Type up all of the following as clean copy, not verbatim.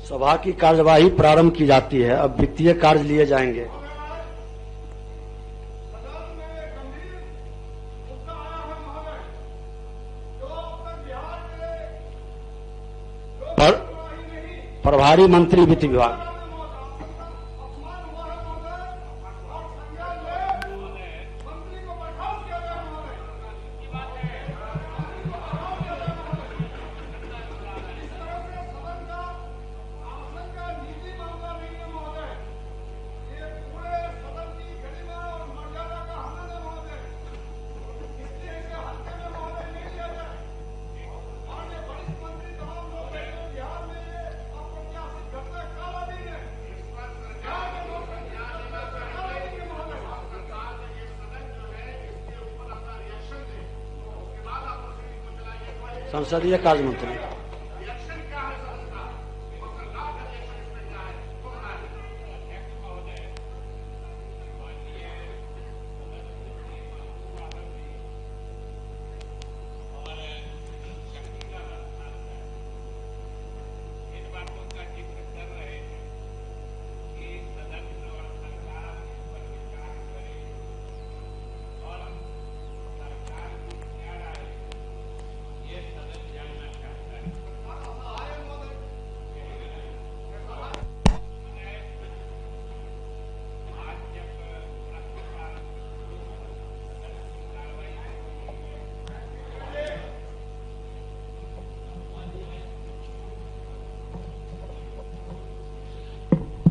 सभा की कार्यवाही प्रारंभ की जाती है। अब वित्तीय कार्य लिए जाएंगे। प्रभारी मंत्री वित्त विभाग। संसदीय कार्य मंत्री।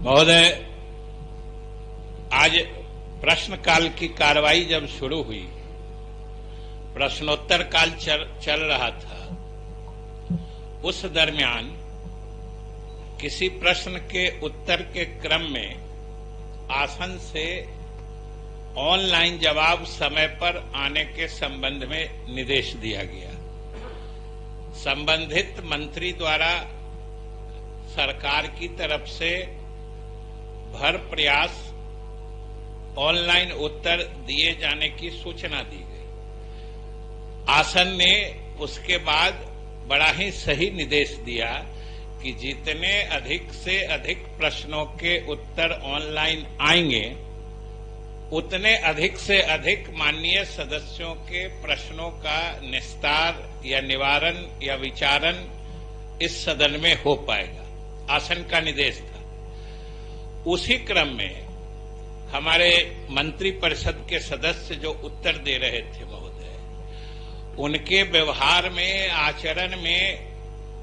महोदय, आज प्रश्नकाल की कार्रवाई जब शुरू हुई, प्रश्नोत्तर काल चल रहा था, उस दरमियान किसी प्रश्न के उत्तर के क्रम में आसन से ऑनलाइन जवाब समय पर आने के संबंध में निर्देश दिया गया। संबंधित मंत्री द्वारा सरकार की तरफ से भर प्रयास ऑनलाइन उत्तर दिए जाने की सूचना दी गई। आसन ने उसके बाद बड़ा ही सही निर्देश दिया कि जितने अधिक से अधिक प्रश्नों के उत्तर ऑनलाइन आएंगे, उतने अधिक से अधिक माननीय सदस्यों के प्रश्नों का निस्तार या निवारण या विचारण इस सदन में हो पाएगा। आसन का निर्देश था। उसी क्रम में हमारे मंत्री परिषद के सदस्य जो उत्तर दे रहे थे महोदय, उनके व्यवहार में, आचरण में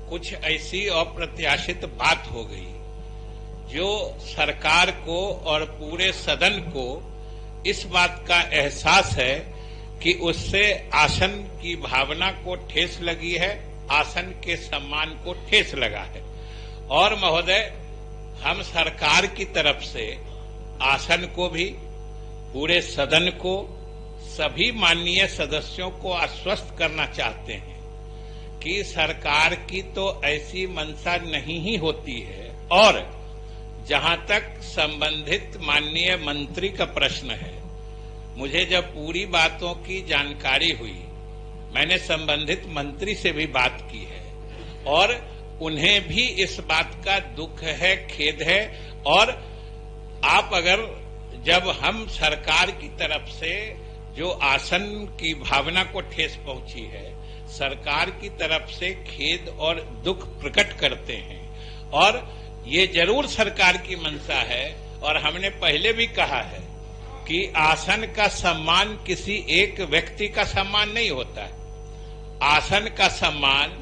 कुछ ऐसी अप्रत्याशित बात हो गई जो सरकार को और पूरे सदन को इस बात का एहसास है कि उससे आसन की भावना को ठेस लगी है, आसन के सम्मान को ठेस लगा है। और महोदय, हम सरकार की तरफ से आसन को भी, पूरे सदन को, सभी माननीय सदस्यों को आश्वस्त करना चाहते हैं कि सरकार की तो ऐसी मंशा नहीं ही होती है। और जहां तक संबंधित माननीय मंत्री का प्रश्न है, मुझे जब पूरी बातों की जानकारी हुई, मैंने संबंधित मंत्री से भी बात की है और उन्हें भी इस बात का दुख है, खेद है। और आप अगर, जब हम सरकार की तरफ से जो आसन की भावना को ठेस पहुंची है, सरकार की तरफ से खेद और दुख प्रकट करते हैं और ये जरूर सरकार की मंशा है। और हमने पहले भी कहा है कि आसन का सम्मान किसी एक व्यक्ति का सम्मान नहीं होता है। आसन का सम्मान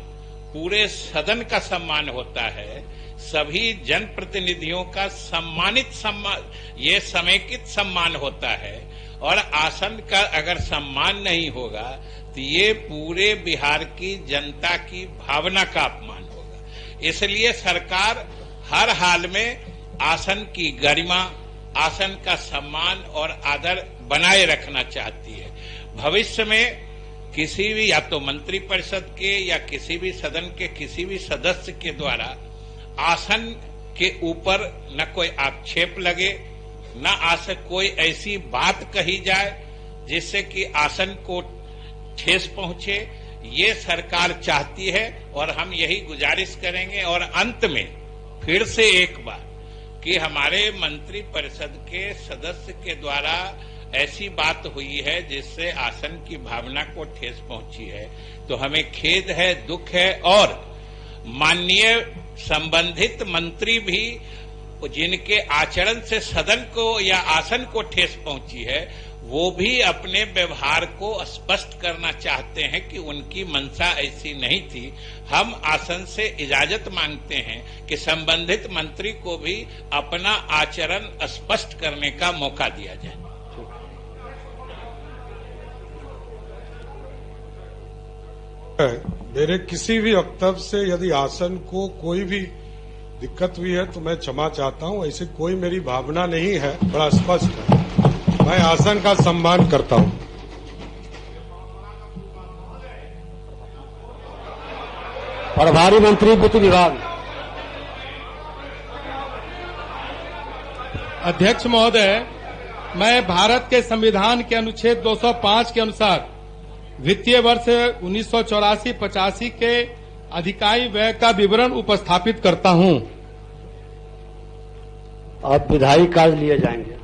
पूरे सदन का सम्मान होता है, सभी जनप्रतिनिधियों का सम्मानित सम्मान, ये समेकित सम्मान होता है। और आसन का अगर सम्मान नहीं होगा तो ये पूरे बिहार की जनता की भावना का अपमान होगा। इसलिए सरकार हर हाल में आसन की गरिमा, आसन का सम्मान और आदर बनाए रखना चाहती है। भविष्य में किसी भी, या तो मंत्री परिषद के या किसी भी सदन के किसी भी सदस्य के द्वारा आसन के ऊपर न कोई आक्षेप लगे, न आसन कोई ऐसी बात कही जाए जिससे कि आसन को ठेस पहुंचे, ये सरकार चाहती है। और हम यही गुजारिश करेंगे। और अंत में फिर से एक बार कि हमारे मंत्री परिषद के सदस्य के द्वारा ऐसी बात हुई है जिससे आसन की भावना को ठेस पहुंची है, तो हमें खेद है, दुख है। और माननीय संबंधित मंत्री भी जिनके आचरण से सदन को या आसन को ठेस पहुंची है, वो भी अपने व्यवहार को स्पष्ट करना चाहते हैं कि उनकी मंशा ऐसी नहीं थी। हम आसन से इजाजत मांगते हैं कि संबंधित मंत्री को भी अपना आचरण स्पष्ट करने का मौका दिया जाए। मेरे किसी भी वक्तव्य से यदि आसन को कोई भी दिक्कत हुई है तो मैं क्षमा चाहता हूं। ऐसी कोई मेरी भावना नहीं है, बड़ा स्पष्ट है। मैं आसन का सम्मान करता हूं। प्रभारी मंत्री वित्त विभाग। अध्यक्ष महोदय, मैं भारत के संविधान के अनुच्छेद 205 के अनुसार वित्तीय वर्ष 1984-85 के अधिकाई व्यय का विवरण उपस्थापित करता हूं। अब विधायी कार्य लिए जाएंगे।